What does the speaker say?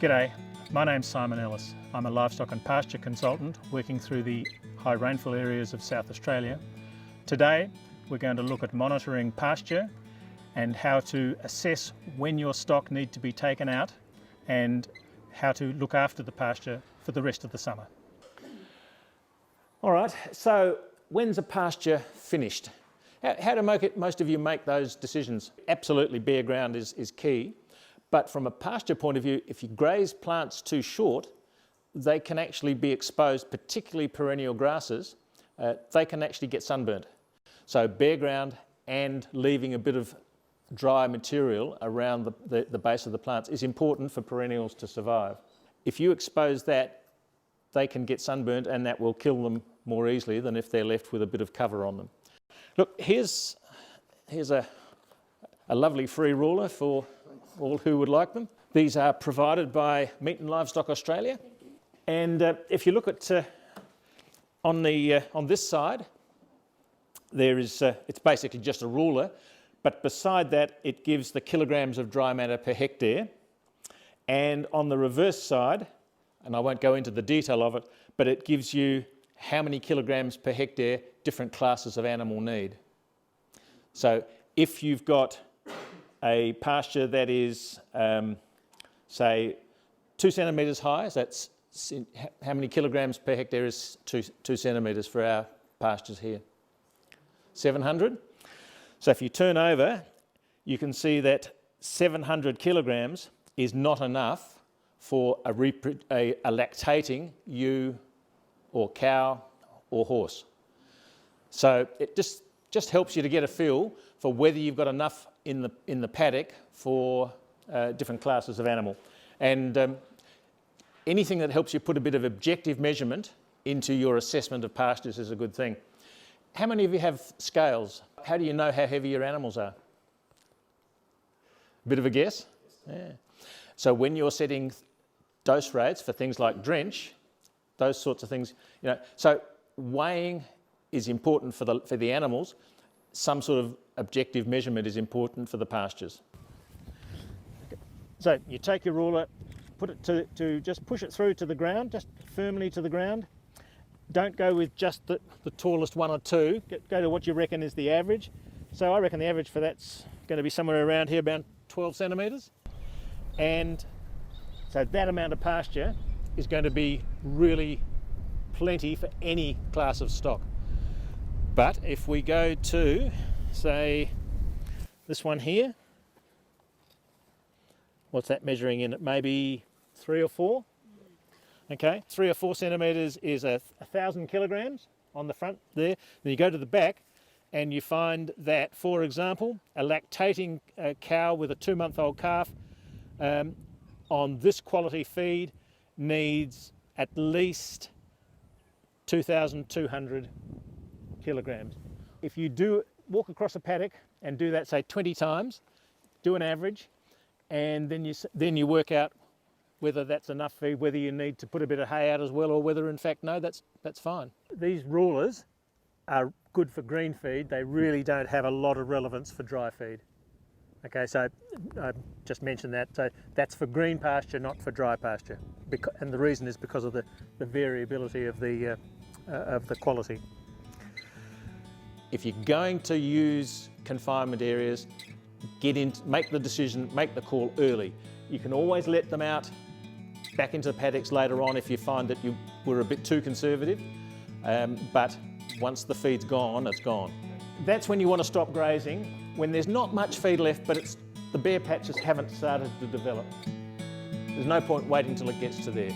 G'day, my name's Simon Ellis. I'm a livestock and pasture consultant working through the high rainfall areas of South Australia. Today we're going to look at monitoring pasture and how to assess when your stock need to be taken out and how to look after the pasture for the rest of the summer. All right, so when's a pasture finished? How do most of you make those decisions? Absolutely, bare ground is key. But from a pasture point of view, if you graze plants too short, they can actually be exposed, particularly perennial grasses, they can actually get sunburnt. So bare ground and leaving a bit of dry material around the base of the plants is important for perennials to survive. If you expose that, they can get sunburnt and that will kill them more easily than if they're left with a bit of cover on them. Look, here's a lovely free ruler for all who would like them. These are provided by Meat and Livestock Australia. And if you look at on this side, there is it's basically just a ruler, but beside that it gives the kilograms of dry matter per hectare. And on the reverse side, and I won't go into the detail of it, but it gives you how many kilograms per hectare different classes of animal need. So if you've got a pasture that is, say, 2 centimetres high, so that's how many kilograms per hectare is 2 centimetres for our pastures here? 700. So if you turn over, you can see that 700 kilograms is not enough for a lactating ewe or cow or horse. So it just helps you to get a feel for whether you've got enough in the paddock for different classes of animal. And anything that helps you put a bit of objective measurement into your assessment of pastures is a good thing. How many of you have scales? How do you know how heavy your animals are? Bit of a guess? Yeah. So when you're setting dose rates for things like drench, those sorts of things, so weighing is important for the animals. Some sort of objective measurement is important for the pastures. So you take your ruler, put it to just push it through to the ground, just firmly to the ground. Don't go with just the tallest one or two, go to what you reckon is the average. So I reckon the average for that's going to be somewhere around here, about 12 centimetres. And so that amount of pasture is going to be really plenty for any class of stock. But if we go to, say, this one here, what's that measuring in it? Maybe 3 or 4? Okay, 3 or 4 centimetres is 1,000 kilograms on the front there. Then you go to the back and you find that, for example, a lactating cow with a 2-month-old calf on this quality feed needs at least 2,200 kilograms. If you do walk across a paddock and do that, say 20 times, do an average, and then you work out whether that's enough feed, whether you need to put a bit of hay out as well, or whether in fact no, that's fine. These rulers are good for green feed. They really don't have a lot of relevance for dry feed. Okay, so I just mentioned that. So that's for green pasture, not for dry pasture, and the reason is because of the variability of the quality. If you're going to use confinement areas, make the decision, make the call early. You can always let them out back into the paddocks later on if you find that you were a bit too conservative, but once the feed's gone, it's gone. That's when you want to stop grazing, when there's not much feed left, but the bare patches haven't started to develop. There's no point waiting till it gets to there.